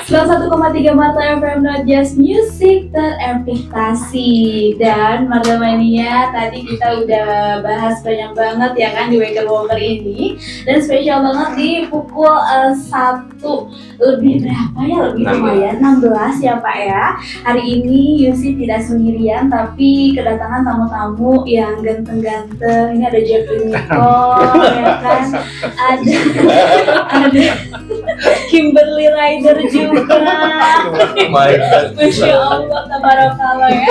101,3 Mata FM Not Just Music tereplikasi. Dan Marga Mania, tadi kita udah bahas banyak banget ya kan di Waker Walker ini. Dan spesial banget di pukul 1 lebih berapa ya? Lebih lumayan 16 ya Pak ya. Hari ini Yusi tidak sendirian, tapi kedatangan tamu-tamu yang ganteng-ganteng. Ini ada Jeffrey Nicole ya kan. Ada Kimberly Rider juga. Masya Allah, tabarakallah ya.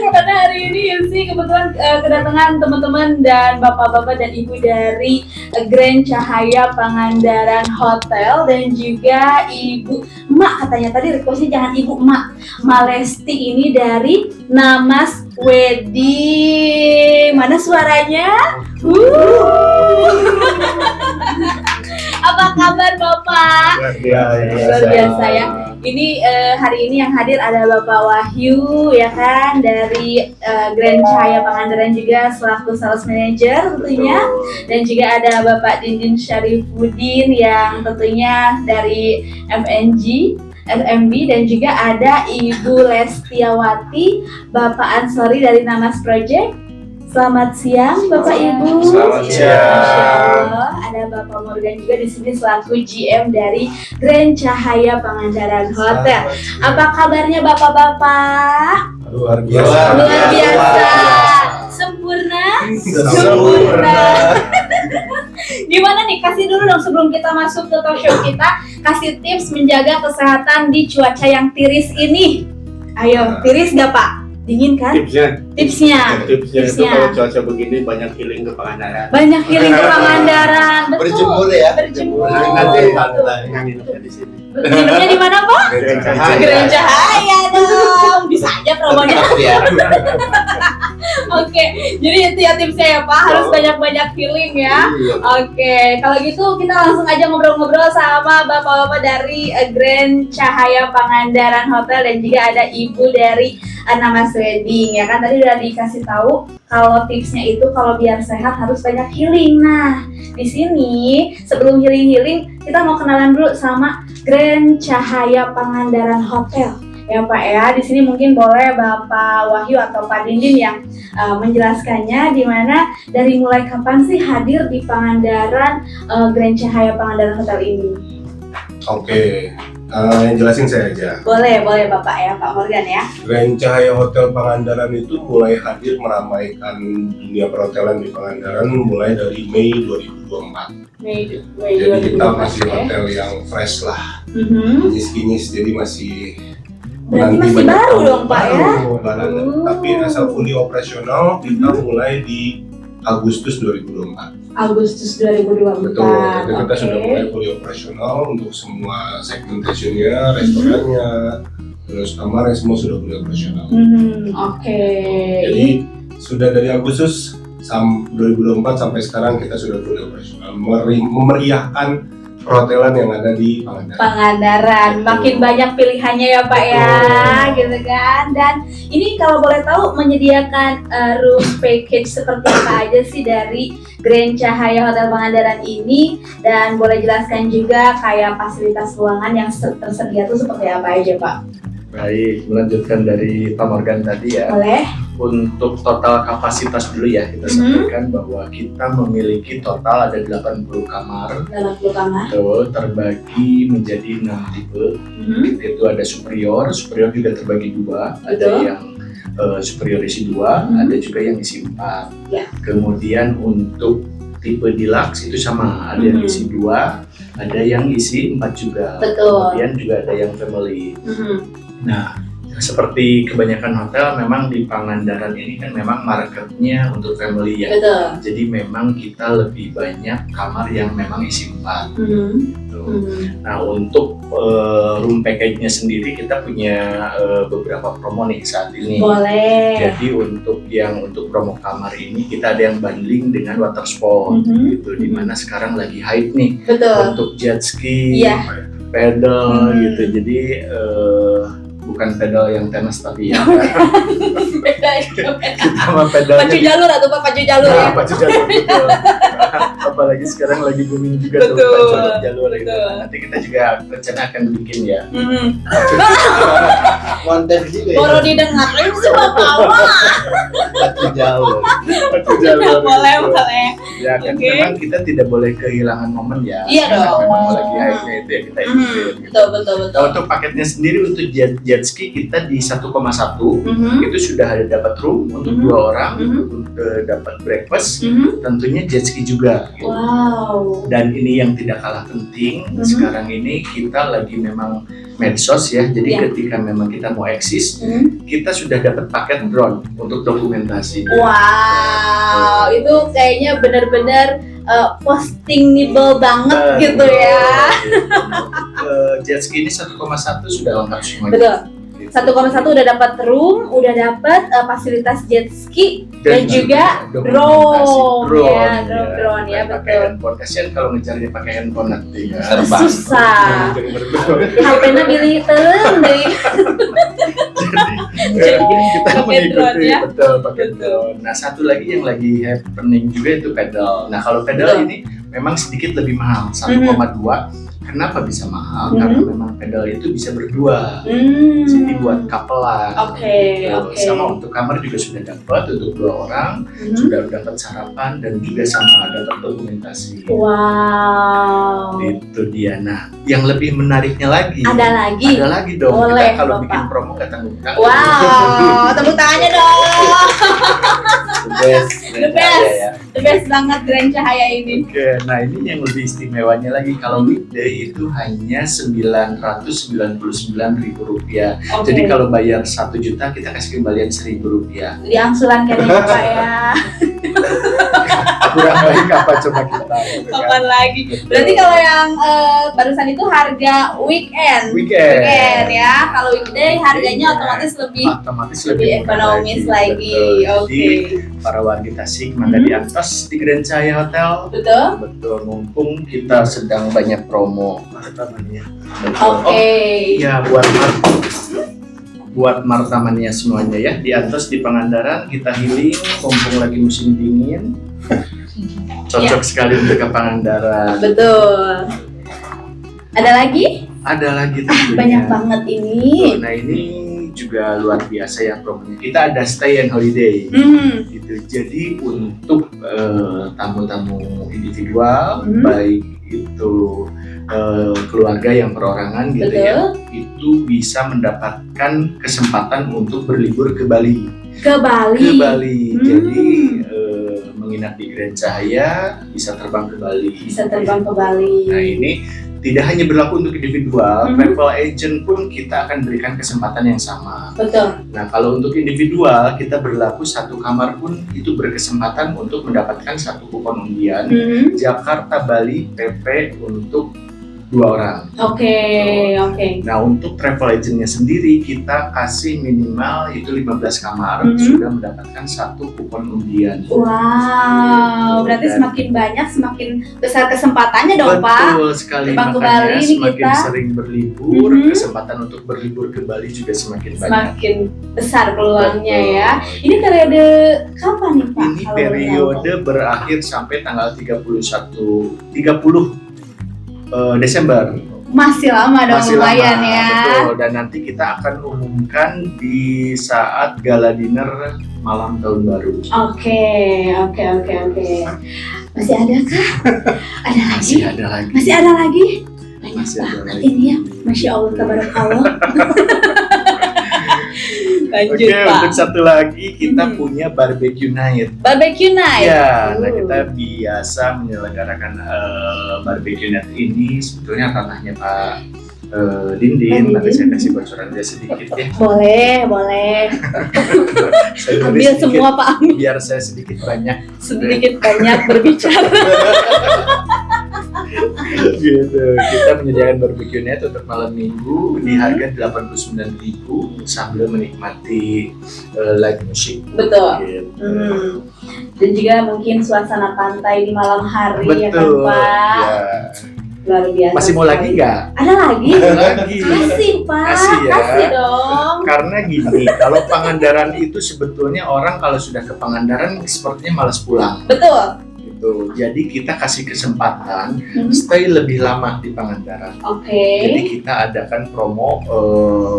Karena hari ini Yusi kebetulan kedatangan teman-teman dan bapak-bapak dan ibu dari Grand Cahaya Pangandaran Hotel dan juga ibu emak, katanya tadi requestnya jangan ibu emak, Malesti ini dari Namas Wedding. Mana suaranya? Apa kabar Bapak? Luar biasa ya. Ini hari ini yang hadir ada Bapak Wahyu ya kan dari Grand Cahaya Pangandaran juga selaku sales manager tentunya. Dan juga ada Bapak Dindin Syarifuddin yang tentunya dari FMB dan juga ada Ibu Lestiawati, Bapak Ansori dari Namas Project. Selamat siang Bapak Ibu. Selamat siang. Masya Allah, ada Bapak Morgan juga di sini selaku GM dari Grand Cahaya Pangandaran Hotel. Apa kabarnya Bapak-bapak? Luar biasa. Luar biasa. Sempurna. Gimana nih? Kasih dulu dong sebelum kita masuk ke talk show kita, kasih tips menjaga kesehatan di cuaca yang tiris ini. Ayo, tiris gak Pak? Dingin kan? Tipsnya itu kalau cuaca begini banyak healing ke Pangandaran. Banyak healing ke Pangandaran. Betul. Berjemur ya. Berjemur. Nanti yang nginepnya di sini. Nginepnya di mana Pak? Grand Cahaya dong. Bisa aja promonya. Oke, jadi itu ya tipsnya ya Pak, harus banyak-banyak healing ya. Oke, kalau gitu kita langsung aja ngobrol-ngobrol sama bapak-bapak dari Grand Cahaya Pangandaran Hotel dan juga ada ibu dari Namas Wedding ya kan. Tadi udah dikasih tahu kalau tipsnya itu kalau biar sehat harus banyak healing. Nah, di sini sebelum healing kita mau kenalan dulu sama Grand Cahaya Pangandaran Hotel. Ya Pak ya, di sini mungkin boleh Bapak Wahyu atau Pak Dindin yang menjelaskannya, di mana dari mulai kapan sih hadir di Pangandaran Grand Cahaya Pangandaran Hotel ini? Oke, yang jelasin saya aja. Boleh Bapak ya, Pak Morgan ya. Grand Cahaya Hotel Pangandaran itu mulai hadir meramaikan dunia perhotelan di Pangandaran mulai dari Mei 2024. Mei Jadi kita 2024, masih ya. hotel yang fresh lah, Mhm. kinyis-kinyis, jadi masih Berarti menanti masih banyak baru tamu. dong, Pak, ya? Baru. Tapi asal fully operasional kita mulai di Agustus 2024. Agustus 2024. Betul, jadi kita sudah Oke. mulai fully operasional untuk semua segmentasinya, restorannya, terus kamarnya semua sudah fully operasional. Oke. Jadi sudah dari Agustus 2024 sampai sekarang kita sudah fully operasional, memeriahkan perhotelan yang ada di Pangandaran. Pangandaran, makin banyak pilihannya ya Pak ya, gitu kan. Dan ini kalau boleh tahu menyediakan room package seperti apa aja sih dari Grand Cahaya Hotel Pangandaran ini, dan boleh jelaskan juga kayak fasilitas ruangan yang tersedia itu seperti apa aja Pak? Baik, melanjutkan dari Pak Morgan tadi ya. Boleh? Untuk total kapasitas dulu ya, kita sampaikan bahwa kita memiliki total ada 80 kamar. 80 kamar. Itu terbagi menjadi 6 tipe. Itu ada superior juga terbagi dua. Ada Betul. yang superior isi 2, ada juga yang isi 4. Ya. Kemudian untuk tipe deluxe itu sama, ada yang isi 2, ada yang isi 4 juga. Betul. Kemudian juga ada yang family. Nah, seperti kebanyakan hotel memang di Pangandaran ini kan memang marketnya untuk family ya. Betul. Jadi memang kita lebih banyak kamar yang memang isi 4 gitu. Nah, untuk room package-nya sendiri kita punya beberapa promo nih saat ini. Boleh. Jadi untuk promo kamar ini kita ada yang bundling dengan water sport gitu, dimana sekarang lagi hype nih Betul. untuk jet ski, Iya. pedal gitu. Jadi bukan pedal yang tenis tapi ya kita mah pedalnya Pacu jalur atau Pak pacu jalur ya? pacu jalur betul. apalagi sekarang lagi booming juga tuh Betul. jalur gitu. Betul. Nanti kita juga rencana akan bikin ya. Konten juga Baru ya. didengarin sama kamu. Satu jalur. Satu jalur. Boleh, gitu. boleh. Ya kan Oke. memang kita tidak boleh kehilangan momen ya. Iya Karena dong. Memang lagi hype-nya itu ya kita ikutin. Gitu. Betul, betul, betul. Nah, untuk paketnya sendiri untuk jet ski kita di 1,1 itu sudah ada dapat room untuk 2 orang, untuk dapat breakfast, tentunya jet ski juga. Gitu. Wow. Dan ini yang tidak kalah penting, sekarang ini kita lagi memang medsos ya, jadi Ya. ketika memang kita mau eksis, kita sudah dapat paket drone untuk dokumentasi. Wow, itu kayaknya benar-benar postingable banget gitu ya. Jet ski ini 1,1 sudah lengkap semuanya. Betul. 1,1 udah dapat room, udah dapat fasilitas jet ski dan juga dokumentasi drone ya, pakai betul. handphone. Kasian kalau ngejarnya pakai handphone nanti ya. Terbang. Susah. Betul. HP-nya pilih terus deh. Jadi kita pakai drone mengikuti ya. betul pakai Betul. drone. Nah satu lagi yang lagi happening juga itu pedal. Nah kalau pedal Betul. ini memang sedikit lebih mahal 1,2. Kenapa bisa mahal? Karena memang pedal itu bisa berdua. Jadi buat couple-an. Oke, Gitu. oke. Sama untuk kamar juga sudah dapat untuk 2 orang, sudah dapat sarapan dan juga sama dapat dokumentasi. Wow. Itu dia. Nah, yang lebih menariknya lagi. Ada lagi? Ada lagi dong. Boleh, Kita kalau Bapak. bikin promo nggak tanggung-tanggung. Wow, tepuk tangannya dong. The best. The best. The best banget Grand Cahaya ini. Oke, nah ini yang lebih istimewanya lagi kalau weekday itu hanya Rp999.000. Oke. Jadi kalau bayar 1 juta kita kasih kembalian Rp1.000. Di angsuran kayaknya Pak ya. Kurang baik apa coba kita? gitu kan. Kapan lagi? Berarti kalau yang barusan itu harga weekend. Weekend. Ya. Kalau weekday harganya Iya. otomatis lebih lebih murah ekonomis lagi. Betul. Oke. Jadi para warga Tasik Manda di atas di Grand Cahaya Hotel. Betul? Betul, mumpung kita sedang banyak promo. Martamannya. Oke. Oh, ya buat martamannya semuanya ya. Di atas di Pangandaran kita healing, mumpung lagi musim dingin. Cocok sekali untuk ke Pangandaran. Betul. Ada lagi? Ada lagi tentunya. Banyak banget ini. Nah ini juga luar biasa ya promonya. Kita ada stay and holiday. Gitu. Jadi untuk tamu-tamu individual, baik itu keluarga yang perorangan gitu ya, itu bisa mendapatkan kesempatan untuk berlibur ke Bali. Ke Bali. Ke Bali. Jadi menginap di Grand Cahaya, bisa terbang ke Bali. Bisa terbang ke Bali. Nah ini tidak hanya berlaku untuk individual, travel agent pun kita akan berikan kesempatan yang sama. Betul. Nah kalau untuk individual kita berlaku 1 kamar pun itu berkesempatan untuk mendapatkan 1 kupon undian Jakarta Bali PP untuk 2 orang. Oke, oke. Nah untuk travel agentnya sendiri kita kasih minimal itu 15 kamar sudah mendapatkan 1 kupon undian. Wow, berarti Dan- semakin banyak semakin besar kesempatannya dong Pak. Betul sekali, Terbang ke makanya Bali ini semakin kita. sering berlibur, kesempatan untuk berlibur ke Bali juga semakin banyak. Semakin besar peluangnya Betul. ya. Ini periode kapan nih Pak? Ini kalau periode berakhir sampai tanggal 30 Desember. masih lama dong, Masih lumayan lama, ya. betul. Dan nanti kita akan umumkan di saat gala dinner malam tahun baru. Oke. Masih ada kah? Ada lagi? Masih ada lagi. Masih ada lagi? Banyak Masih ada banget lagi. ini ya. Masya Allah, tabarakallah. Lanjut Oke, Pak. untuk satu lagi kita punya barbecue night. Barbecue night. Ya, nah kita biasa menyelenggarakan barbecue night ini sebetulnya ranahnya Pak Dindin. Pak Nanti saya Dindin. kasih bocoran dia sedikit ya. Boleh. Saya tulis Ambil sedikit, semua Pak, ambil biar saya sedikit banyak. sedikit banyak berbicara. Gitu. Kita menyediakan barbecue night untuk malam minggu di harga 89.000 sambil menikmati live music. Betul. Gitu. Dan juga mungkin suasana pantai di malam hari ya kan Betul. Pak. Ya. Luar biasa. Masih mau sekali. lagi nggak? Ada lagi? Ada lagi. Kasih Pak. Kasih ya. Kasih dong. Karena gini, kalau Pangandaran itu sebetulnya orang kalau sudah ke Pangandaran sepertinya malas pulang. Betul. Gitu. Tuh, jadi kita kasih kesempatan stay lebih lama di Pangandaran. Jadi kita adakan promo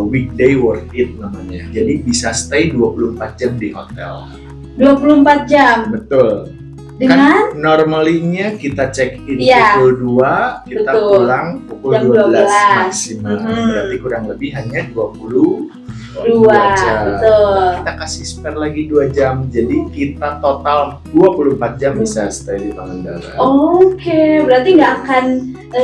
weekday worth it namanya. Jadi bisa stay 24 jam di hotel. 24 jam. Betul. Dengan Kan normalinya kita check in Iya. pukul 2, kita Betul. pulang pukul Jam 12 12. maksimal. Berarti kurang lebih hanya 22 jam. Betul. Kita kasih spare lagi 2 jam. Jadi kita total 24 jam bisa stay di Pangandaran. Oke, berarti nggak akan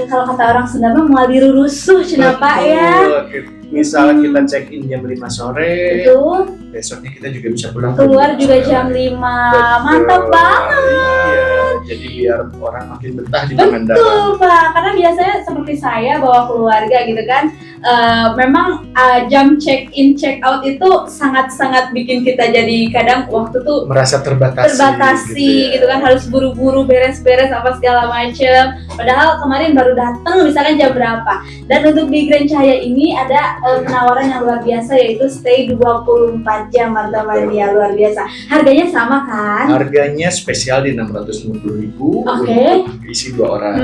kalau kata orang Sunda mah mau dirurusuh cenah Pak ya. Betul. Misalnya kita check in jam 5 sore, Betul. besoknya kita juga bisa pulang Keluar jam 5 juga sore. jam 5. Betul. Mantap banget. Iya, jadi biar orang makin betah di Pangandaran. Betul Pak, karena biasanya seperti saya bawa keluarga gitu kan, memang jam check in check out itu sangat-sangat bikin kita jadi kadang waktu tuh Merasa terbatasi gitu kan, harus buru-buru beres-beres apa segala macem. Padahal kemarin baru datang misalkan jam berapa. Dan untuk di Grand Cahaya ini ada penawaran yang luar biasa, yaitu stay 24 jam teman-teman ya, luar biasa. Harganya sama kan? Harganya spesial di 650.000 Oke. untuk isi 2 orang.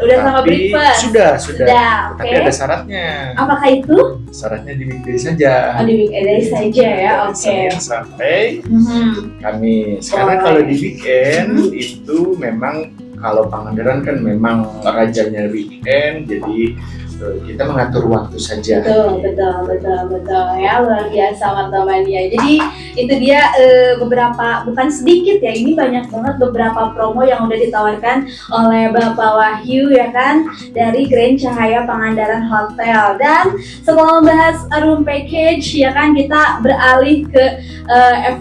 Udah sama Tapi breakfast. sudah. Sudah, oke. Tapi ada syaratnya. Apakah itu? Syaratnya di weekday saja. Oh, di weekday saja ya, oke. Senin sampai Mhm. Kamis. Karena Oh. kalau di weekend itu memang kalau Pangandaran kan memang rajanya weekend, jadi kita mengatur waktu saja. Betul ya, luar biasa teman-teman ya. Jadi itu dia beberapa, bukan sedikit ya, ini banyak banget beberapa promo yang udah ditawarkan oleh Bapak Wahyu ya kan, dari Grand Cahaya Pangandaran Hotel. Dan setelah membahas room package ya kan, kita beralih ke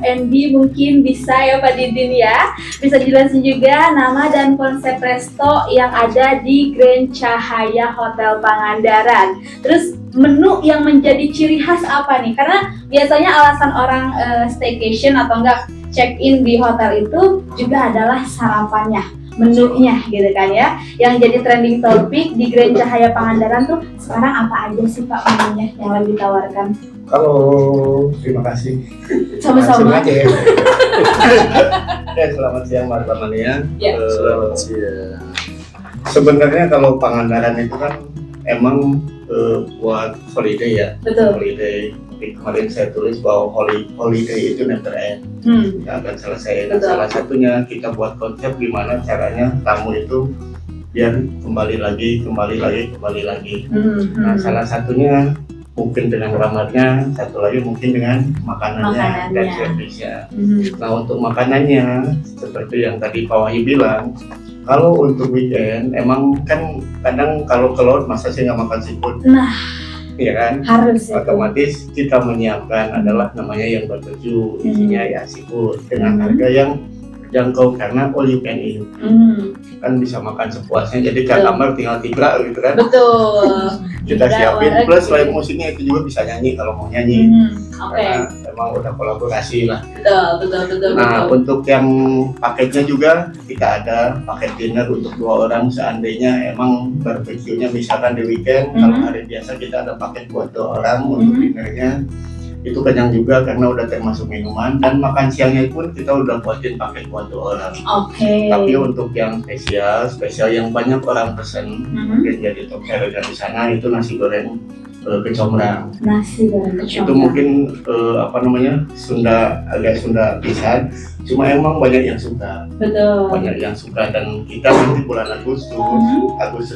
F&B. Mungkin bisa ya Pak Didin ya, bisa dijelasin juga nama dan konsep resto yang ada di Grand Cahaya Hotel Pangandaran. Terus menu yang menjadi ciri khas apa nih? Karena biasanya alasan orang staycation atau enggak check in di hotel itu juga adalah sarapannya, menunya gitu kan ya. Yang jadi trending topic di Grand Cahaya Pangandaran tuh sekarang apa aja sih Pak menunya yang lagi ditawarkan? Halo, terima kasih. Sama-sama. Langsung aja ya. Selamat siang Mas Mania. Ya. Selamat siang. Sebenarnya kalau Pangandaran itu kan emang buat holiday ya. Betul. Holiday. Tapi kemarin saya tulis bahwa holiday itu never end, nggak akan selesai. Nah, Betul. salah satunya kita buat konsep gimana caranya tamu itu biar kembali lagi. Nah, salah satunya mungkin dengan ramadnya, satu lagi mungkin dengan makanannya dan servisnya. Nah, untuk makanannya seperti yang tadi Pak Wahyu bilang, kalau untuk weekend emang kan kadang kalau ke laut masa sih nggak makan seafood, Nah, ya kan? harus itu. Otomatis kita menyiapkan adalah namanya yang barbecue, isinya ya seafood dengan harga yang terjangkau karena all you can eat, kan bisa makan sepuasnya. Jadi kan Betul. kamar tinggal 3 gitu kan. Betul. Kita Tiga siapin orang plus gitu. live musiknya itu juga bisa nyanyi kalau mau nyanyi. Oke. Karena emang udah kolaborasi lah. Betul. Nah, untuk yang paketnya juga kita ada paket dinner untuk 2 orang seandainya emang barbeque-nya misalkan di weekend. Kalau hari biasa kita ada paket buat 2 orang untuk dinnernya. Itu kenyang juga karena udah termasuk minuman, dan makan siangnya pun kita udah buatin paket buat 2 orang. Oke. Tapi untuk yang spesial yang banyak orang pesen, mungkin jadi top seller di sana itu nasi goreng kecombrang. Nasi goreng kecombrang. Itu mungkin agak Sunda pisan, cuma emang banyak yang suka. Betul. Banyak yang suka, dan kita nanti bulan Agustus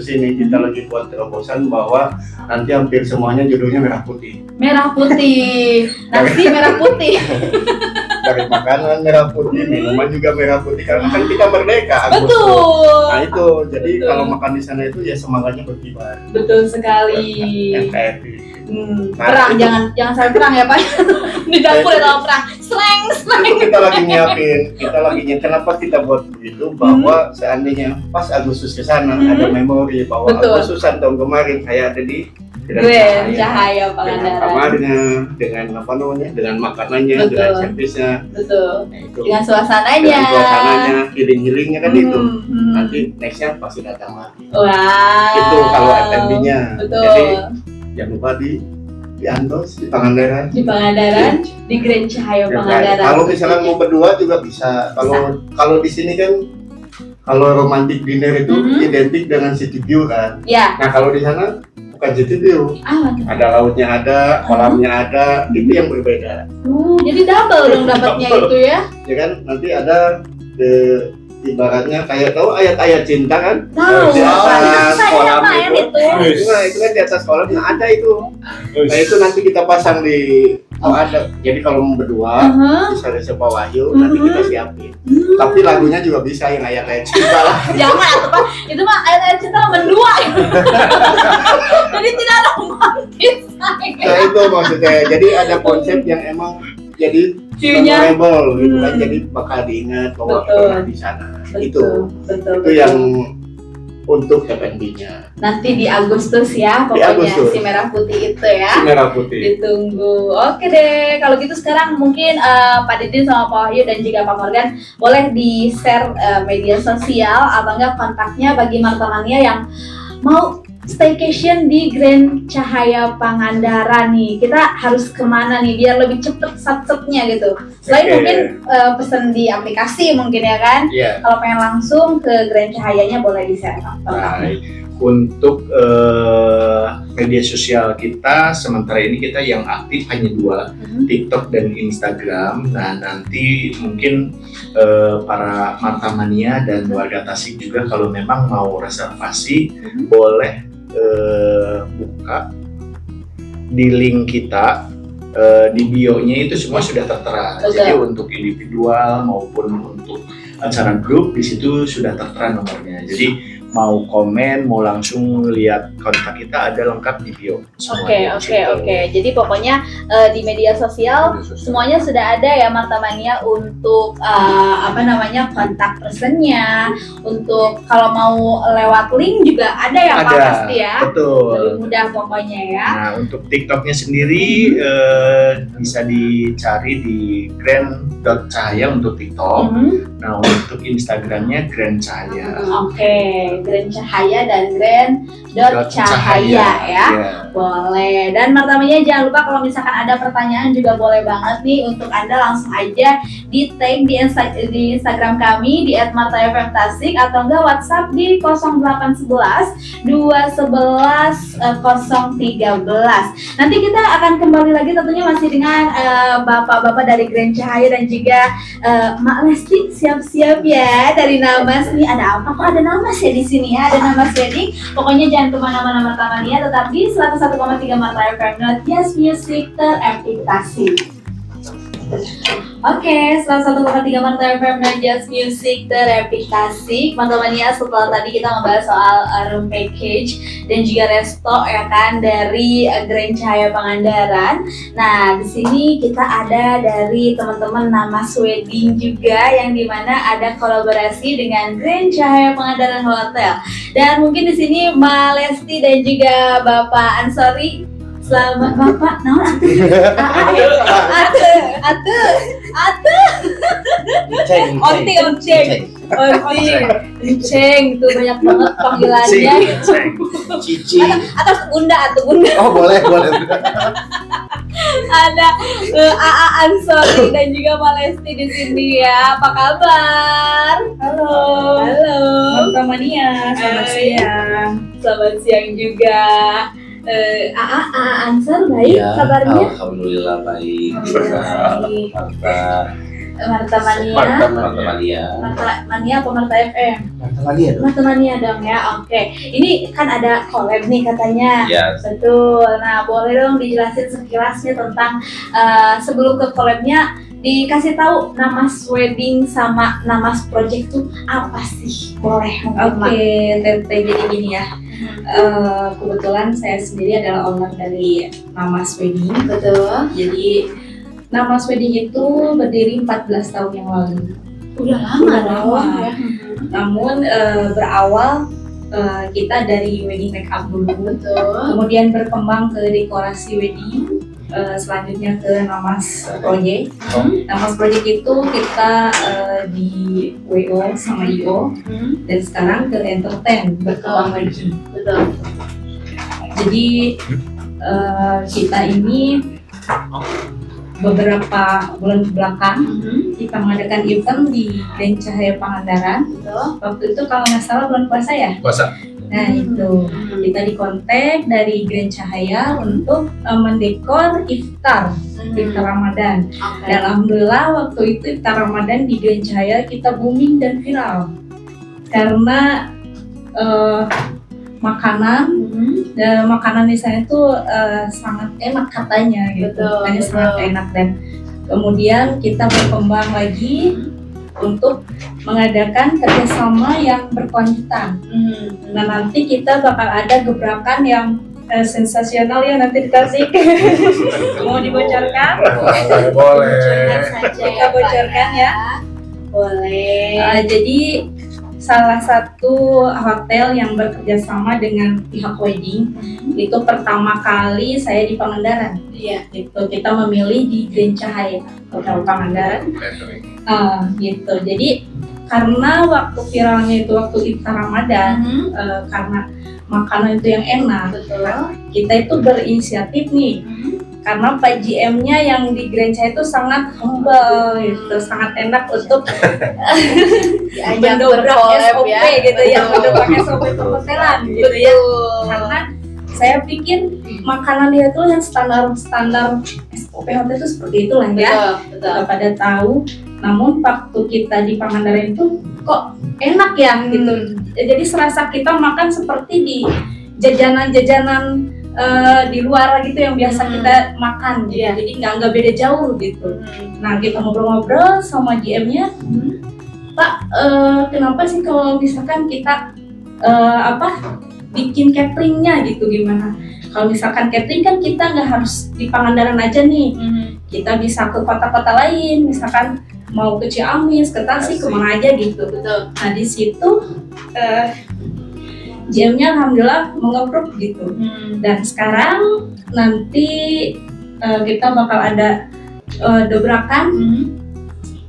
ini kita lagi buat terobosan bahwa nanti hampir semuanya judulnya merah putih. Merah putih. Nasi merah putih. Dari makanan merah putih, minuman juga merah putih, karena kan kita merdeka Agustus. Betul. Nah itu, jadi Betul. kalau makan di sana itu ya semangatnya berkibar. Betul sekali. NKRI. Perang, jangan sampai perang ya Pak. Di dapur ya kalau perang. Slang. Itu kita lagi nyiapin. Kenapa kita buat begitu? Bahwa seandainya pas Agustus ke sana ada memori bahwa Betul. Agustusan tahun kemarin saya ada di Grand Cahaya dengan Pangandaran. kamarnya, dengan makanannya, Betul. dengan servisnya. Betul. Nah, itu. Dengan suasananya. Dengan suasananya, healing-healingnya kan itu. Hmm. Nanti nextnya pasti datang lagi. Wow. Itu kalau F&B-nya. Betul. Jadi jangan lupa di Antos, di Pangandaran. Di Pangandaran, di Grand Cahaya Pangandaran. Kalau misalkan mau berdua juga bisa. Kalau di sini kan kalau romantic dinner itu identik dengan city view kan. Ya. Nah kalau di sana bukan city view, ada lautnya, ada kolamnya, ada, itu yang berbeda. Jadi double dong dapatnya itu ya. Ya kan nanti ada ibaratnya kayak tahu ayat-ayat cinta kan? Tahu. Di atas Saya kolam main itu. Nah, itu kan di atas kolam ada itu. Nah itu nanti kita pasang di ada. Jadi kalau mau berdua bisa ada siapa Wahyu nanti kita siapin. Tapi lagunya juga bisa yang ayat-ayat cinta lah. Jangan atau Pak, itu mah ayat-ayat cinta mendua. Jadi tidak ada romantis. Nah itu maksudnya. Jadi ada konsep yang emang jadi View-nya. memorable gitu kan. Jadi bakal diingat bahwa pernah di sana. Itu yang untuk F&B-nya. Nanti di Agustus ya, Di pokoknya Agustus. si merah putih itu ya. Si merah putih. Ditunggu. Oke deh, kalau gitu sekarang mungkin Pak Didin sama Pak Wahyu dan juga Pak Morgan boleh di-share media sosial atau enggak kontaknya bagi Martamania yang mau staycation di Grand Cahaya Pangandaran nih. Kita harus kemana nih biar lebih cepet satsetnya gitu. Selain Oke. mungkin pesen di aplikasi mungkin ya kan. Iya. Kalau pengen langsung ke Grand Cahayanya boleh di-share kontaknya. Baik. Untuk media sosial kita sementara ini kita yang aktif hanya 2, TikTok dan Instagram. Nah nanti mungkin para Martamania dan warga Tasik juga kalau memang mau reservasi boleh buka di link kita. Di bio-nya itu semua sudah tertera. Betul. Jadi untuk individual maupun untuk acara grup di situ sudah tertera nomornya. Jadi mau komen, mau langsung lihat kontak kita ada lengkap di bio. Oke. Jadi pokoknya di media sosial semuanya sudah ada ya Martamania untuk kontak personnya. Untuk kalau mau lewat link juga ada ya Pak pasti ya. Betul. Lebih mudah pokoknya ya. Nah untuk TikToknya sendiri bisa dicari di grand.cahaya untuk TikTok. Nah untuk Instagramnya Grand Cahaya. Oke, Grand Cahaya dan Grand.Cahaya ya. Boleh. Dan Martamania jangan lupa kalau misalkan ada pertanyaan juga boleh banget nih untuk Anda langsung aja di tag di Instagram kami di @martafmtasik atau enggak WhatsApp di 0811 211 013. Nanti kita akan kembali lagi tentunya masih dengan bapak-bapak dari Grand Cahaya dan juga Mak Lesti. Siap-siap ya dari Namas nih. Ada apa? Kok ada Namas ya di sini ya? Ada Namas Wedding. Pokoknya jangan kemana-mana Martamania, tetap di 101,3 Marta FM. Yes Music terepitasi. Oke, 101,3 Marta FM dan Jazz Music terepitasi. Martamania, setelah tadi kita membahas soal room package dan juga resto ya kan dari Grand Cahaya Pangandaran. Nah, di sini kita ada dari teman-teman Namas Wedding juga yang dimana ada kolaborasi dengan Grand Cahaya Pangandaran Hotel. Dan mungkin di sini Mbak Lesti dan juga Bapak Ansori. Selamat Bapak, naon Ceng, tuh banyak banget panggilannya. Cici. Atau Bunda. Oh boleh. Ada AA Ansori dan juga Mbak Lesti di sini ya. Apa kabar? Halo. Martamania, selamat siang. Selamat siang juga. AA Ansor baik Ya, kabarnya? alhamdulillah baik. Baik. Martamania. Martamania. Martamania apa Marta FM? Martamania dong. Martamania dong ya. Oke. Ini kan ada collab nih katanya. Ya, Betul. Nah, boleh dong dijelasin sekilasnya tentang sebelum ke collabnya dikasih tahu Namas Wedding sama Namas Project tuh apa sih? Boleh mungkin, Mak? Oke, Tete, jadi gini ya. Kebetulan saya sendiri adalah owner dari Namas Wedding. Betul. Jadi Namas Wedding itu berdiri 14 tahun yang lalu. Udah lama dong. ya. Namun berawal kita dari wedding makeup dulu. Betul. Kemudian berkembang ke dekorasi wedding. Selanjutnya ke Namas Project. Namas Project itu kita di WO sama IO dan sekarang ke entertain berkembang lagi. Betul. Jadi kita ini beberapa bulan belakang kita mengadakan event di Grand Cahaya Pangandaran. Waktu itu kalau nggak salah bulan puasa ya. Puasa. Nah itu kita dikontak dari Grand Cahaya untuk mendekor iftar Ramadan. Dan alhamdulillah waktu itu iftar Ramadan di Grand Cahaya kita booming dan viral karena makanan di sana itu sangat enak katanya gitu. Katanya sangat enak, dan kemudian kita berkembang lagi untuk mengadakan kerjasama yang berkelanjutan. Nah nanti kita bakal ada gebrakan yang sensasional ya nanti dikasih. Mau dibocorkan? Boleh. Kita bocorkan ya. Boleh. Jadi salah satu hotel yang bekerja sama dengan pihak wedding itu pertama kali saya di Pangandaran. Iya. Itu kita memilih di Grand Cahaya Hotel Pangandaran. Gitu. Jadi karena waktu viralnya itu waktu iftar Ramadan, karena makanan itu yang enak, kita itu berinisiatif nih. Karena Pak GM-nya yang di Grand Cahaya itu sangat humble, gitu, sangat enak untuk mendobrak SOP gitu ya, mendobrak SOP perhotelan gitu ya. Karena saya pikir makanan dia tuh yang standar SOP hotel itu seperti itulah ya. Kita pada tahu. Namun waktu kita di Pangandaran itu kok enak ya gitu. Jadi serasa kita makan seperti di jajanan-jajanan di luar gitu yang biasa kita makan gitu. Jadi nggak beda jauh gitu. Nah kita ngobrol-ngobrol sama GM-nya, Pak, kenapa sih kalau misalkan kita bikin cateringnya gitu, gimana? Kalau misalkan catering kan kita nggak harus di Pangandaran aja nih, kita bisa ke kota-kota lain, misalkan mau ke Ciamis, ke Tasik, kemana aja gitu. Nah di situ GM-nya alhamdulillah mengeprove gitu. Dan sekarang nanti kita bakal ada dobrakan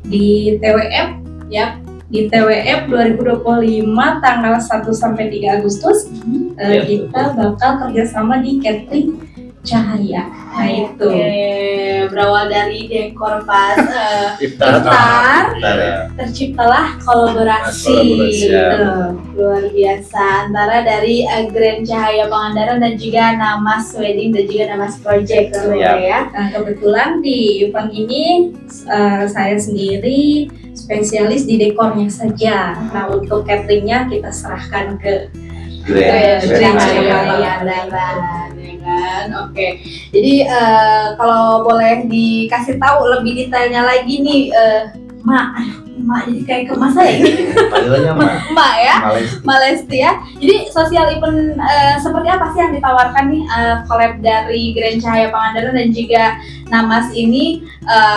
di TWF ya. Di TWF 2025 tanggal 1 sampai 3 Agustus kita bakal kerjasama di catering Cahaya. Nah itu berawal dari dekor pas Iftar. terciptalah kolaborasi luar biasa antara dari Grand Cahaya Pangandaran dan juga Namas Wedding dan juga Namas Project ya. Nah kebetulan di event ini saya sendiri spesialis di dekornya saja. Nah untuk cateringnya kita serahkan ke Grand Cahaya Pangandaran. Oke. Jadi kalau boleh dikasih tahu lebih detailnya lagi nih, Mak jadi kayak ke Mas saya ini. Panggilannya Mak ya. Malesti. Malesti ya. Jadi sosial event seperti apa sih yang ditawarkan nih collab dari Grand Cahaya Pangandaran dan juga Namas ini?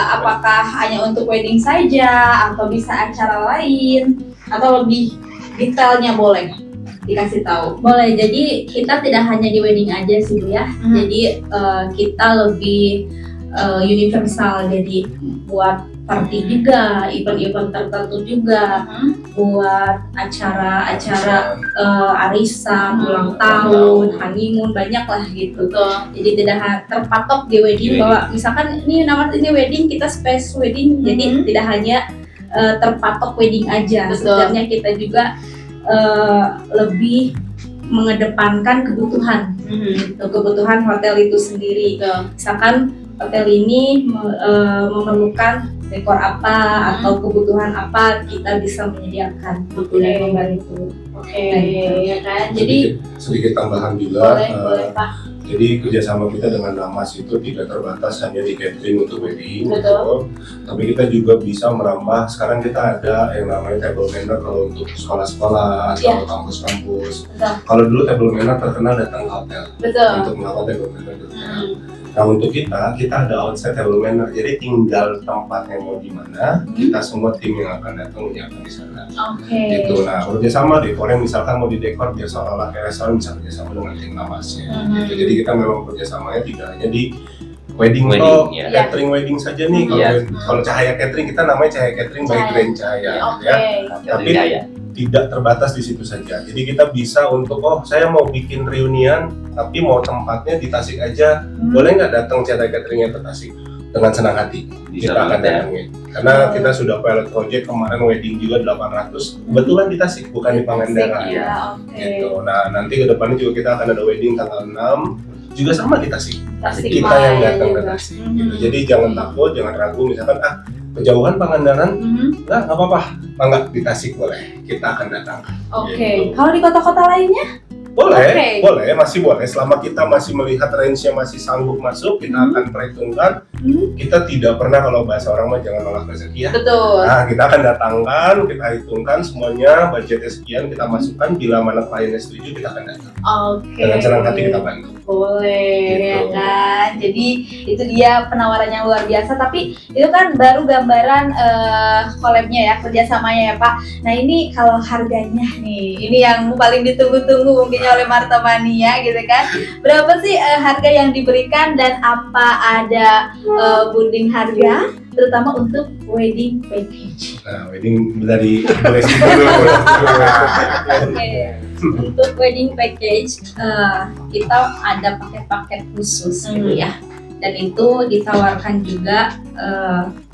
Apakah hanya untuk wedding saja atau bisa acara lain atau lebih detailnya boleh dikasih tahu? Boleh, jadi kita tidak hanya di wedding aja sih Bu ya. Jadi kita lebih universal, jadi buat party juga, event-event tertentu juga, buat acara-acara arisan, ulang tahun, honeymoon, banyak lah gitu. Jadi tidak terpatok di wedding bahwa misalkan ini wedding, kita space wedding, jadi tidak hanya terpatok wedding aja. Sebenarnya kita juga lebih mengedepankan kebutuhan, kebutuhan hotel itu sendiri. Misalkan hotel ini memerlukan dekor apa atau kebutuhan apa, kita bisa menyediakan dan membantu. Ya kan. Jadi sedikit tambahan juga. boleh Pak. Jadi kerjasama kita dengan Namas itu tidak terbatas hanya di catering untuk wedding, Betul. tapi kita juga bisa merambah. Sekarang kita ada yang namanya table manner kalau untuk sekolah-sekolah atau kampus-kampus. Kalau dulu table manner terkenal datang ke hotel untuk melakukan table manner. Nah untuk kita ada outside table manner, jadi tinggal tempatnya mau di mana, kita semua tim yang akan datang menyiapkan di sana. Gitu. Nah kerjasama dekornya misalkan mau didekor biar seolah-olah kayak restoran, bisa kerjasama dengan tim Namasnya. Gitu. Jadi kita memang kerjasamanya tidak hanya di wedding atau catering wedding saja nih. Kalau Cahaya Catering, kita namanya Cahaya Catering by Grand Cahaya, ya. Tapi tidak terbatas di situ saja. Jadi kita bisa untuk saya mau bikin reunian tapi mau tempatnya di Tasik aja, boleh nggak datang Cahaya Cateringnya ke Tasik? dengan senang hati Bisa kita akan banget ya. datangin. Karena kita sudah pilot project kemarin wedding juga 800, kebetulan di Tasik bukan di Pangandaran. Ya, oke. Gitu. Nah nanti ke depannya juga kita akan ada wedding tanggal 6 juga sama di Tasik. Tasik Kita yang datang ke juga. Tasik. Gitu. Jadi jangan takut, jangan ragu. Misalkan kejauhan Pangandaran, nggak apa-apa. Enggak di Tasik boleh. Kita akan datang. Oke. Gitu. Kalau di kota-kota lainnya? Boleh, Oke. boleh, masih boleh. Selama kita masih melihat range-nya masih sanggup masuk, kita akan perhitungkan. Kita tidak pernah, kalau bahasa orang mah jangan nolak rezeki ya. Betul. Nah, kita akan datangkan, kita hitungkan semuanya, budgetnya sekian, kita masukkan. Bila mana kliennya setuju, kita akan datang. Oke. Dengan senang hati kita bantu. Boleh, Gitu. ya kan. Jadi itu dia penawaran yang luar biasa. Tapi itu kan baru gambaran collab-nya ya, kerjasamanya ya Pak. Nah ini kalau harganya nih, ini yang paling ditunggu-tunggu mungkin oleh Marta Mania gitu kan. Berapa sih harga yang diberikan dan apa ada bunding harga, terutama untuk wedding package? Nah, wedding dari Resi dulu. Oke, untuk wedding package kita ada paket-paket khusus gitu ya. Dan itu ditawarkan juga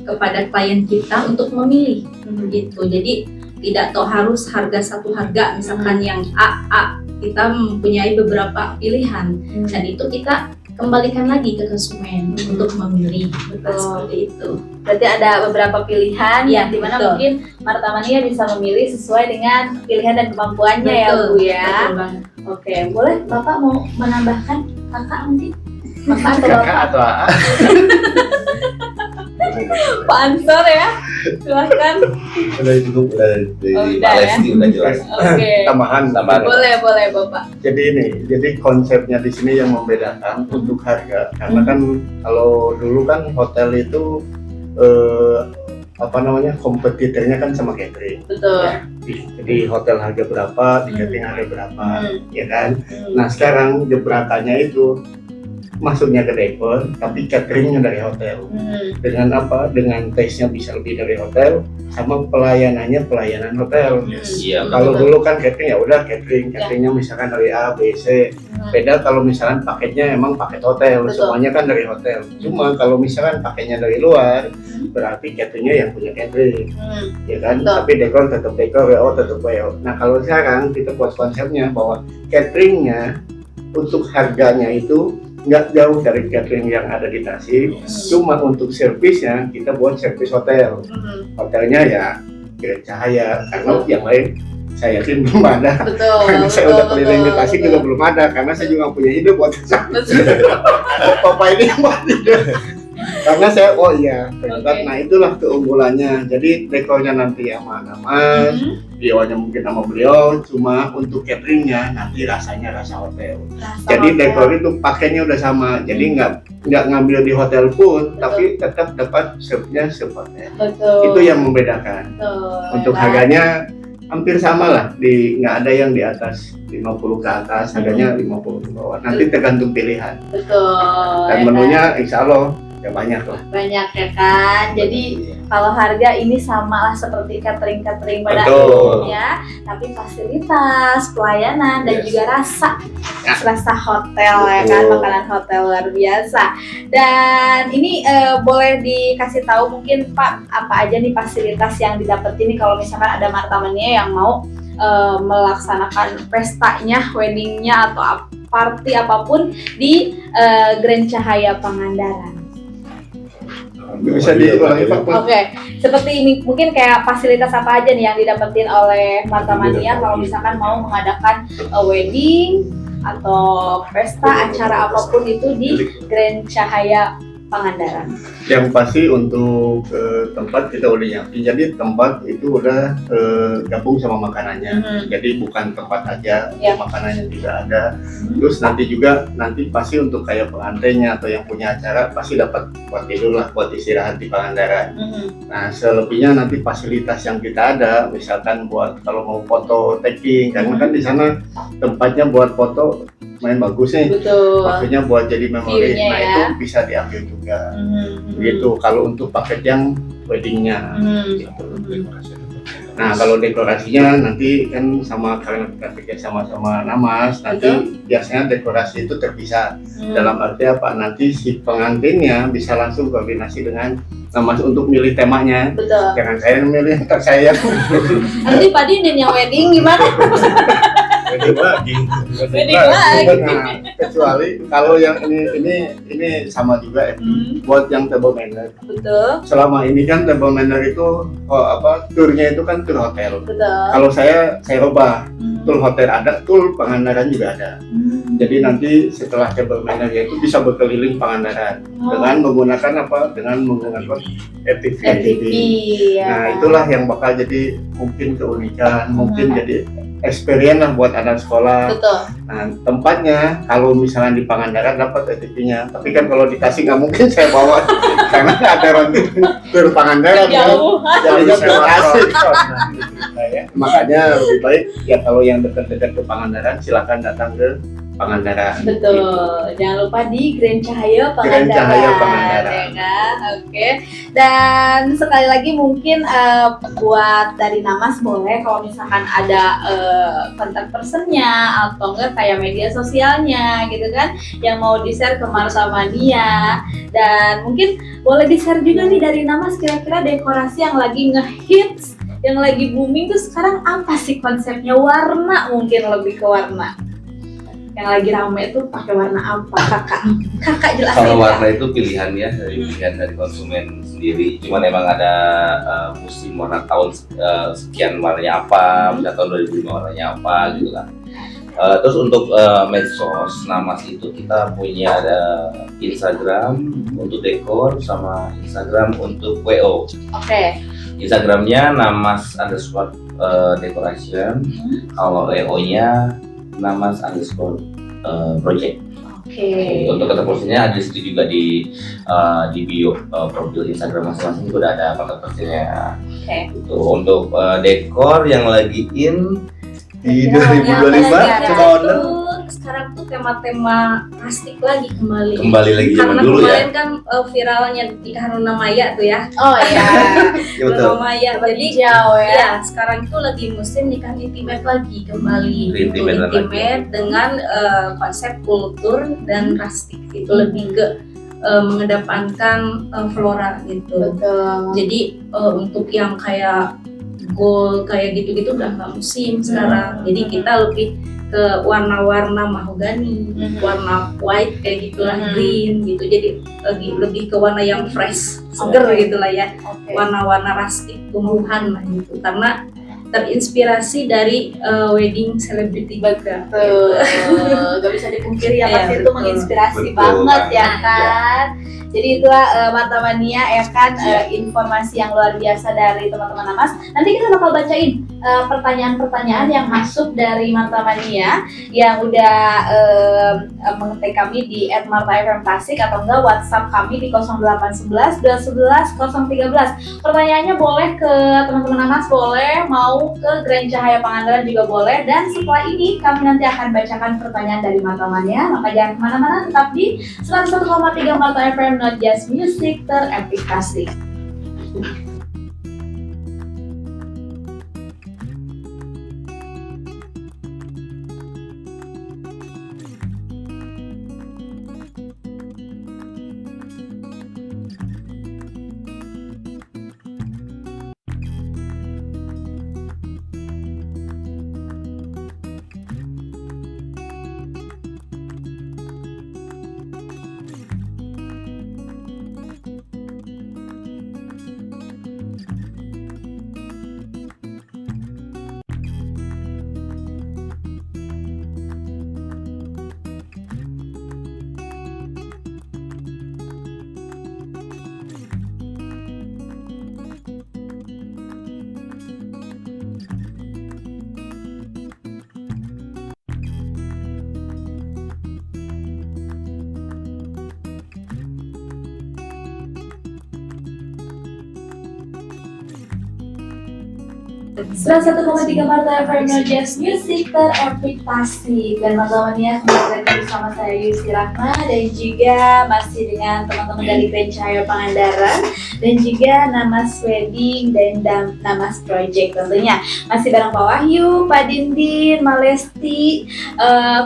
kepada klien kita untuk memilih gitu. Jadi tidak harus harga satu harga, misalkan yang A, kita mempunyai beberapa pilihan dan itu kita kembalikan lagi ke konsumen untuk memilih. Nah, seperti itu. Berarti ada beberapa pilihan Iya, yang dimana betul. mungkin Marta Mania bisa memilih sesuai dengan pilihan dan kemampuannya ya Bu ya. Betul banget. Oke, boleh Bapak mau menambahkan kakak mungkin? Bapak atau Kakak Bapak? atau AA? Pak Ansor ya, silahkan. Udah cukup, udah dari Oh, Pak udah ya. Lesti udah jelas. Oke, Tambahan. boleh Bapak. Jadi konsepnya di sini yang membedakan untuk harga, karena kan kalau dulu kan hotel itu kompetitornya kan sama catering. Betul. Jadi hotel harga berapa, di catering harga berapa, ya kan? Hmm. Nah sekarang gebrakannya itu masuknya ke dekor, tapi cateringnya dari hotel. Dengan apa? Dengan taste-nya bisa lebih dari hotel, sama pelayanan hotel. Iya. Kalau dulu kan catering ya udah cateringnya misalkan dari A, B, C. Beda kalau misalkan paketnya emang paket hotel, Betul. semuanya kan dari hotel. Cuma kalau misalkan paketnya dari luar, berarti cateringnya yang punya catering, ya kan? Betul. Tapi dekor tetap dekor, WO tetap WO. Nah kalau sekarang kita buat konsepnya bahwa cateringnya untuk harganya itu nggak jauh dari catering yang ada di Tasik, cuma untuk servisnya kita buat servis hotel. Hotelnya ya Grand Cahaya, karena yang lain saya yakin belum ada. Betul. Saya udah keliling di Tasik juga belum ada, karena saya juga punya ide buat Papa ini yang buat ide. Karena saya ternyata. Oke. Nah itulah keunggulannya. Jadi dekornya nanti aman-aman, bionya mungkin sama beliau, cuma untuk cateringnya nanti rasanya rasa hotel. Jadi dekor itu pakainya udah sama, jadi nggak ngambil di hotel pun, tapi tetap dapat serve-nya serve hotel. Betul. Itu yang membedakan. Betul. Untuk ya kan? harganya hampir sama lah, nggak ada yang di atas 50 ke atas, harganya 50 ke bawah. Nanti tergantung pilihan. Betul. Dan ya menunya insya Allah ya banyak lah. kan? Banyak ya kan. Jadi kalau harga ini sama lah seperti catering pada Betul. umumnya, tapi fasilitas, pelayanan dan Yes. juga rasa hotel ya kan, Betul. makanan hotel luar biasa. Dan ini boleh dikasih tahu mungkin Pak apa aja nih fasilitas yang didapetin nih kalau misalkan ada Marta Mania yang mau melaksanakan pestanya, weddingnya atau party apapun di Grand Cahaya Pangandaran. Bisa diulangi Pak? Oke, seperti ini mungkin kayak fasilitas apa aja nih yang didapetin oleh Marta Mania kalau misalkan mau mengadakan wedding atau pesta acara apapun itu di Grand Cahaya Pangandaran. Yang pasti untuk tempat kita udah nyiapin, jadi tempat itu udah gabung sama makanannya. Jadi bukan tempat aja, Ya. makanannya juga ada. Terus nanti pasti untuk kayak pengantinnya atau yang punya acara pasti dapat buat tidur lah, buat istirahat di Pangandaran. Nah selebihnya nanti fasilitas yang kita ada, misalkan buat kalau mau foto taking, karena kan di sana tempatnya buat foto main bagus nih. Betul. Waktunya buat jadi memori, View-nya nah ya. itu bisa diambil juga. Gitu. Kalau untuk paket yang weddingnya. Hmm. Gitu. Nah kalau dekorasinya nanti kan sama karena kita kerja sama-sama Namas, nanti biasanya dekorasi itu terpisah. Dalam arti apa? Nanti si pengantinnya bisa langsung koordinasi dengan Namas untuk milih temanya. Betul. Jangan saya milih, ntar saya. Nanti Pak Dinin yang wedding gimana? Wedding lagi. Wedding lagi. Nah, kecuali kalau yang ini sama juga buat yang table manner. Betul. Selama ini kan table manner itu turnya itu kan tur hotel. Betul. Kalau saya rubah, tur hotel ada, tur Pangandaran juga ada. Jadi nanti setelah table manner itu bisa berkeliling Pangandaran dengan menggunakan Dengan menggunakan FTV. ya. Nah itulah yang bakal jadi mungkin keunikan, mungkin jadi experience lah buat anak sekolah. Betul. Nah tempatnya kalau misalnya di Pangandaran dapat FTV-nya, tapi kan kalau dikasih nggak mungkin saya bawa karena ada ronde tur Pangandaran. Jauh. Jadinya asik. Makanya lebih baik ya kalau yang dekat-dekat ke Pangandaran silakan datang ke Pangandaran. Betul. Jangan lupa di Grand Cahaya Pangandaran. Grand Cahaya Pangandaran. Ya kan? Oke. Dan sekali lagi mungkin buat dari Namas boleh kalau misalkan ada kontak personnya atau enggak kayak media sosialnya gitu kan yang mau di-share ke Marta Mania, dan mungkin boleh di-share juga nih dari Namas kira-kira dekorasi yang lagi ngehits, yang lagi booming tuh sekarang apa sih konsepnya? Warna, mungkin lebih ke warna. Yang lagi rame itu pakai warna apa? Kakak jelasin. Kalau warna itu pilihan ya, pilihan dari konsumen sendiri. Cuman emang ada musim warna tahun sekian warnanya apa, misalnya tahun 2005 warnanya apa gitu kan. Terus untuk medsos Namas itu kita punya ada Instagram untuk dekor sama Instagram untuk WO. Oke. Instagramnya namas_decoration, kalau WO-nya namas_project. Oke. Untuk kata personnya ada di situ juga di bio profil Instagram masing-masing itu udah ada kontak personnya. Oke. Itu untuk dekor yang lagi in Di Ya, 2025 yang coba lagi order. Tuh, sekarang tuh tema plastik lagi kembali. kembali lagi zaman Karena dulu ya. kemarin kan viralnya nikahan Luna Maya tuh ya. Oh ya. Ya betul. Luna Maya. Jadi Jauh ya. ya sekarang itu lagi musim nikahan intimate lagi kembali. Intimate Itu lagi. intimate dengan konsep kultur dan rustic. Itu lebih ke mengedepankan flora gitu. Betul. Jadi untuk yang kayak gold kayak gitu-gitu udah nggak musim sekarang. Jadi kita lebih ke warna-warna mahogani, warna white kayak gitulah, green gitu. Jadi lebih ke warna yang fresh, seger gitulah ya. Oke. Warna-warna rustic, tumbuhan lah gitu. Karena terinspirasi dari wedding celebrity juga. Betul. Gak bisa dipungkiri ya, pasti Iya, itu betul. menginspirasi Betul, banget ya Kak. kan. Jadi itulah Mata Mania ya kan, informasi yang luar biasa dari teman-teman Namas. Nanti kita bakal bacain pertanyaan-pertanyaan yang masuk dari Mata Mania yang udah mengetik kami di @martafmtasik atau enggak WhatsApp kami di 0811 211 013. Pertanyaannya boleh ke teman-teman Namas, boleh mau ke Grand Cahaya Pangandaran juga boleh. Dan setelah ini kami nanti akan bacakan pertanyaan dari Mata Mania. Maka jangan kemana-mana, tetap di 101,3 Marta FM, not just music, teraplikasi. 101,3 Marta FM No Jazz Music Terepic Tasik. Dan teman-temannya kembali lagi bersama saya Yusi Rahma dan juga masih dengan teman-teman dari Grand Cahaya Pangandaran dan juga Namas Wedding dan Namas Project tentunya. Masih bareng Pak Wahyu, Pak Dindin, Malesti,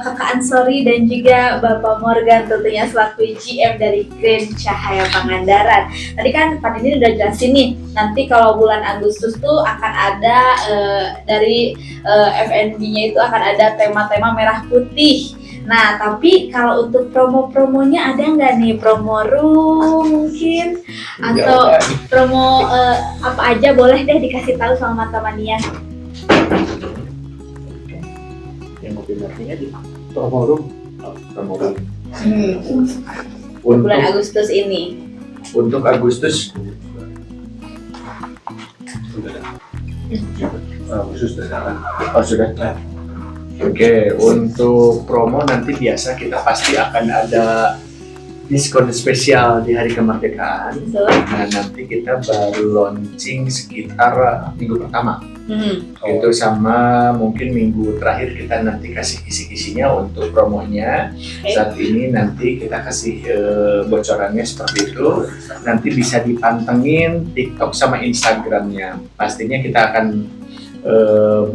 Kakak Ansori dan juga Bapak Morgan tentunya selaku GM dari Grand Cahaya Pangandaran. Tadi kan Pak Dindin udah jelasin nih, nanti kalau bulan Agustus tuh akan ada dari FNB-nya itu akan ada tema-tema merah putih. Nah, tapi kalau untuk promo-promonya ada nggak nih? Promo room mungkin? Atau promo apa aja boleh deh dikasih tahu sama teman-temannya. Yang lebih artinya di promo room. Bulan Agustus ini. Untuk Agustus Khusus daerah. oh sudah. Oke, untuk promo nanti biasa kita pasti akan ada diskon spesial di hari kemerdekaan. Betul. Nah, nanti kita baru launching sekitar minggu pertama. Itu sama mungkin minggu terakhir kita nanti kasih kisi-kisinya untuk promonya. Saat ini nanti kita kasih bocorannya seperti itu. Nanti bisa dipantengin TikTok sama Instagramnya. Pastinya kita akan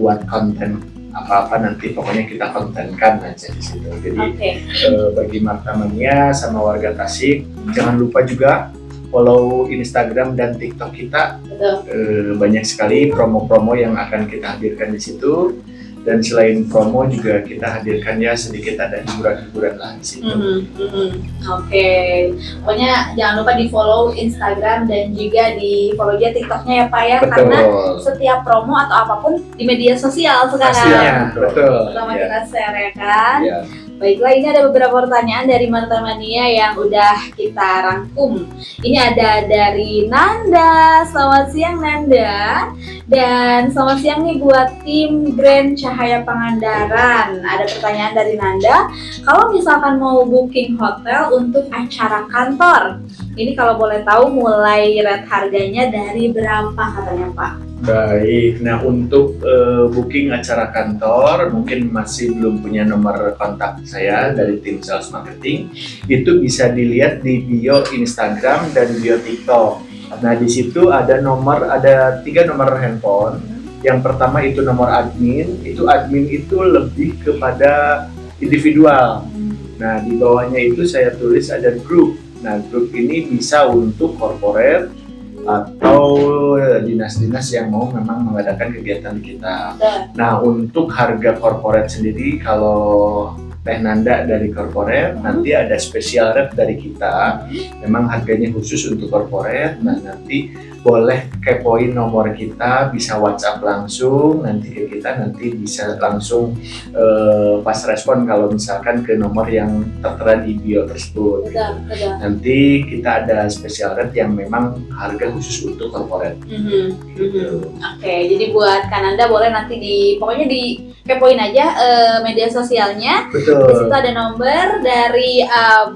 buat konten apa-apa nanti pokoknya kita kontenkan aja di situ. Jadi bagi Martamania sama warga Tasik jangan lupa juga follow Instagram dan TikTok kita. Banyak sekali promo-promo yang akan kita hadirkan di situ. Dan selain promo juga kita hadirkan ya sedikit ada hiburan-hiburan lah di situ. Oke. Pokoknya jangan lupa di follow Instagram dan juga di follow dia TikToknya ya Pak ya. Betul. Karena setiap promo atau apapun di media sosial sekarang. Pastinya, betul. Pertama Ya. kita share ya kan. Ya. Baiklah, ini ada beberapa pertanyaan dari Martamania yang udah kita rangkum. Ini ada dari Nanda. Selamat siang Nanda. Dan selamat siang nih buat tim Grand Cahaya Pangandaran. Ada pertanyaan dari Nanda. Kalau misalkan mau booking hotel untuk acara kantor, ini kalau boleh tahu mulai rate harganya dari berapa katanya Pak? Baik, nah untuk booking acara kantor mungkin masih belum punya nomor kontak saya dari tim sales marketing, itu bisa dilihat di bio Instagram dan bio TikTok. Nah di situ ada 3 nomor handphone. Yang pertama itu nomor admin itu lebih kepada individual. Nah di bawahnya itu saya tulis ada grup. Nah grup ini bisa untuk corporate atau dinas-dinas yang mau memang mengadakan kegiatan di kita. Nah untuk harga corporate sendiri kalau Teh Nanda dari corporate nanti ada special rate dari kita. Memang harganya khusus untuk corporate. Nah nanti boleh kepoin nomor kita, bisa WhatsApp langsung nanti ke kita, nanti bisa langsung pas respon kalau misalkan ke nomor yang tertera di bio tersebut. Betul. Nanti kita ada special rate yang memang harga khusus untuk corporate. Oke, jadi buat Kananda boleh nanti pokoknya kepoin aja media sosialnya. Betul. Di situ ada nomor dari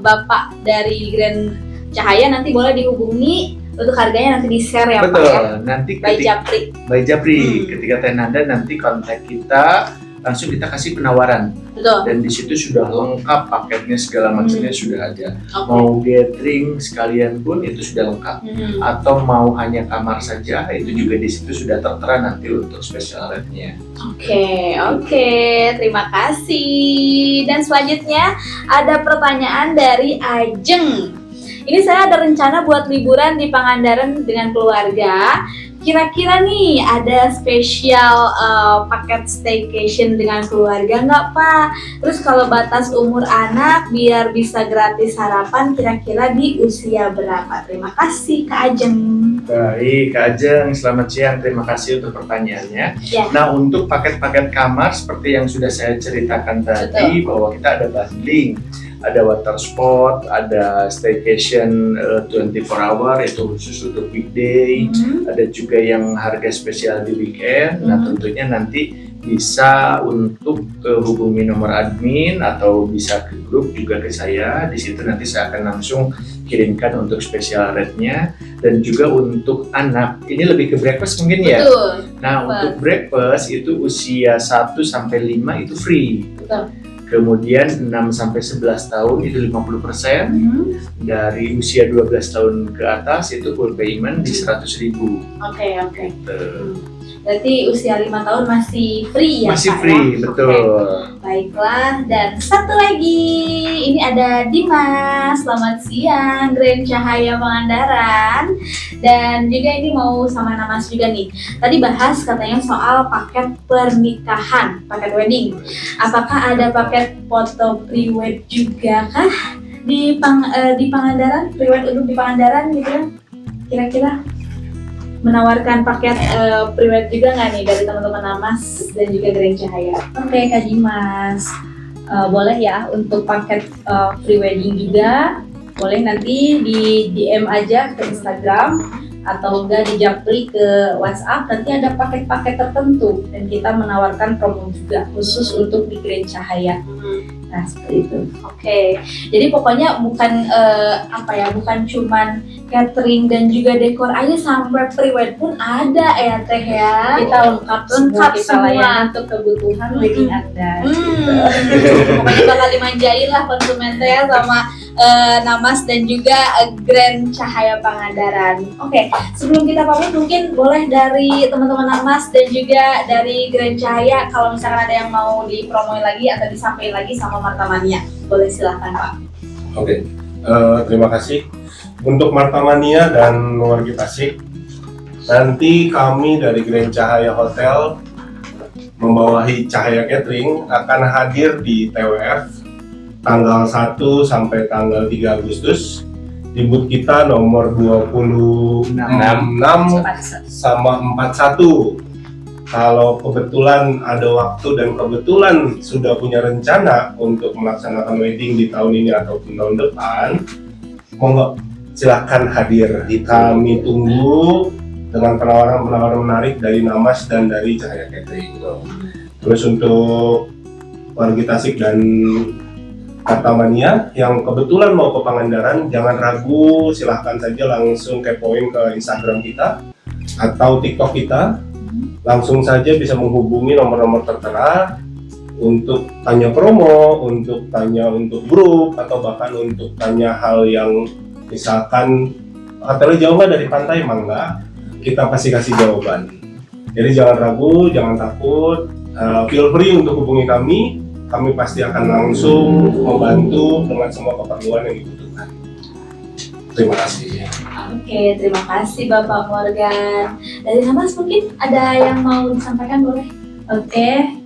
Bapak dari Grand Cahaya, nanti boleh dihubungi untuk harganya nanti di-share ya Pak Betul. ya. Nanti By Japri. By Japri. Ketika Teh Nanda nanti kontak kita, langsung kita kasih penawaran. Betul. Dan di situ sudah lengkap paketnya segala macamnya sudah ada. Oke. Mau gathering sekalian pun itu sudah lengkap. Atau mau hanya kamar saja itu juga di situ sudah tertera nanti untuk special rate-nya. Oke, terima kasih. Dan selanjutnya ada pertanyaan dari Ajeng. Ini saya ada rencana buat liburan di Pangandaran dengan keluarga. Kira-kira nih ada spesial paket staycation dengan keluarga nggak Pak? Terus kalau batas umur anak biar bisa gratis sarapan kira-kira di usia berapa? Terima kasih Kak Ajeng. Baik, Kak Ajeng, selamat siang. Terima kasih untuk pertanyaannya. Ya. Nah, untuk paket-paket kamar seperti yang sudah saya ceritakan tadi, bahwa kita ada bundling, ada water sport, ada staycation 24 hour itu khusus untuk weekday, ada juga yang harga spesial di weekend. Nah, tentunya nanti bisa untuk hubungi nomor admin atau bisa ke grup juga ke saya. Di situ nanti saya akan langsung kirimkan untuk special rate-nya. Dan juga untuk anak, ini lebih ke breakfast mungkin ya? Betul. Nah, untuk breakfast itu usia 1 sampai 5 itu free. Betul. Kemudian 6 sampai 11 tahun itu 50%. Dari usia 12 tahun ke atas itu full payment di 100.000. Oke. Berarti usia 5 tahun masih free ya, Masih Pak? free, Ya? betul. Oke. Baiklah, dan satu lagi, ini ada Dimas. Selamat siang, Grand Cahaya Pangandaran. Dan juga ini mau sama Namas juga nih. Tadi bahas katanya soal paket pernikahan, paket wedding. Apakah ada paket foto pre-wed juga kah di Pangandaran, pre-wed untuk di Pangandaran gitu ya? Kira-kira menawarkan paket pre-wed juga nggak nih dari teman-teman Namas dan juga Grand Cahaya? Oke Kak Dimas, boleh ya untuk paket pre-wedding juga, boleh nanti di DM aja ke Instagram atau enggak di japri ke WhatsApp, nanti ada paket-paket tertentu dan kita menawarkan promo juga khusus untuk di Grand Cahaya. Nah seperti itu. Oke, jadi pokoknya bukan bukan cuman catering dan juga dekor aja, sampai pre-wed pun ada ya Teh ya. Kita lengkap Lengkap kita semua. layan untuk kebutuhan wedding Anda. Pokoknya bakal dimanjain lah konsumen Teh ya sama Namas dan juga Grand Cahaya Pangandaran. Oke, sebelum kita pamit mungkin boleh dari teman-teman Namas dan juga dari Grand Cahaya kalau misalkan ada yang mau dipromoin lagi atau disampaikan lagi sama Martamania, boleh silahkan Pak. Oke, terima kasih untuk Martamania dan warga Tasik. Nanti kami dari Grand Cahaya Hotel membawahi Cahaya Catering akan hadir di TWF tanggal 1 sampai tanggal 3 Agustus di booth kita nomor 26 sama 41. Kalau kebetulan ada waktu dan kebetulan sudah punya rencana untuk melaksanakan wedding di tahun ini ataupun tahun depan, monggo silakan hadir. Kami tunggu dengan penawaran-penawaran menarik dari Namas dan dari Cahaya Catering. Terus untuk warga Tasik dan Martamania yang kebetulan mau ke Pangandaran, jangan ragu, silahkan saja langsung kepoin ke Instagram kita atau TikTok kita. Langsung saja bisa menghubungi nomor-nomor tertera untuk tanya promo, untuk tanya untuk grup, atau bahkan untuk tanya hal yang misalkan hotelnya jauh nggak dari pantai, mangga kita pasti kasih jawaban. Jadi jangan ragu, jangan takut, feel free untuk hubungi kami pasti akan langsung membantu dengan semua keperluan yang dibutuhkan. Terima kasih. Oke, terima kasih Bapak Morgan. Dari Namas mungkin ada yang mau disampaikan, boleh? Oke,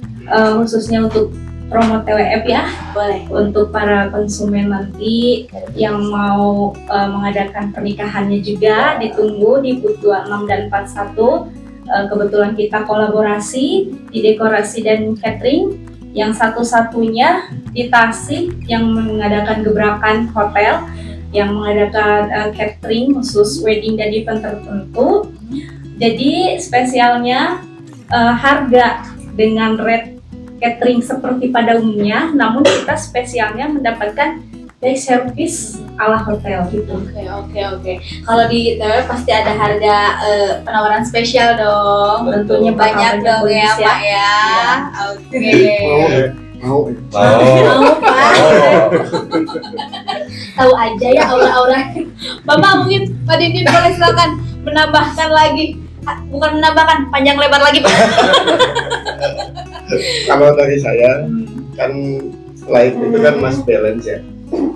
khususnya untuk promo TWF ya, Boleh. untuk para konsumen nanti yang mau mengadakan pernikahannya juga ditunggu di booth 26 dan 41. Kebetulan kita kolaborasi di dekorasi dan catering, yang satu-satunya di Tasik yang mengadakan gebrakan hotel, yang mengadakan catering khusus wedding dan event tertentu. Jadi spesialnya harga dengan rate catering seperti pada umumnya, namun kita spesialnya mendapatkan day service ala hotel gitu. Oke. Kalau di TW pasti ada harga penawaran spesial dong. Tentunya Banyak bakal dong ya bonus Pak ya. Oke. Mau. Mau Pak. Tahu aja ya aura-aura. Bapak mungkin Pak Didin boleh silakan menambahkan lagi. Bukan menambahkan, panjang lebar lagi Pak. Kalau dari saya kan life itu kan mas balance ya.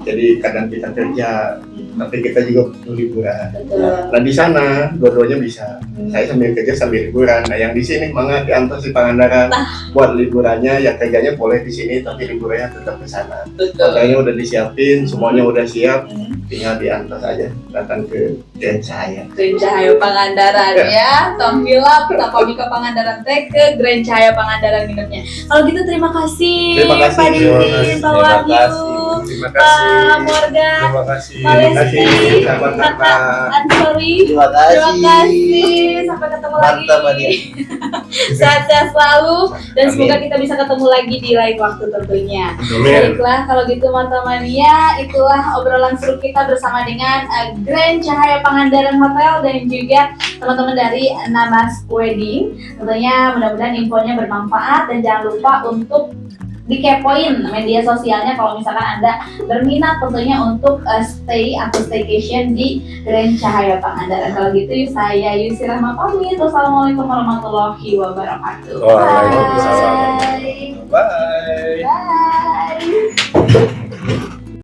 Jadi kadang kita kerja, tapi kita juga butuh liburan. Betul. Nah di sana dua-duanya bisa. Saya sambil kerja sambil liburan. Nah yang di sini mangga diantar si Pangandaran buat liburannya, ya kerjanya boleh di sini, tapi liburannya tetap ke sana. Hotelnya udah disiapin, semuanya udah siap, tinggal diantar saja datang ke Grand Cahaya. Grand Cahaya Pangandaran ya. Tampilap tanpa Mika Pangandaran teh ke Grand Cahaya Pangandaran minumnya. Kalau gitu terima kasih Terima kasih. Pak Didin, Pak Terima Wahyu, kasih. Terima Pak kasih. Morgan, Terima kasih. Pak Lesti, Sama-sama. Kakak Ansori sekali. Terima kasih. Terima kasih. Sampai ketemu lagi. Mantap, Adia. Sehat-sehat selalu dan Amin. semoga kita bisa ketemu lagi di lain waktu tentunya. Amin. Baiklah, kalau gitu Mantamania, itulah obrolan seru kita bersama dengan Grand Cahaya Pangandaran Hotel dan juga teman-teman dari Namas Wedding. Tentunya mudah-mudahan infonya bermanfaat dan jangan lupa untuk dikepoin media sosialnya kalau misalkan Anda berminat tentunya untuk stay atau staycation di Grand Cahaya Pangandaran. Kalau gitu saya Yusi Rahma pamit. Wassalamualaikum warahmatullahi wabarakatuh. Waalaikumsalam. Bye. Bye.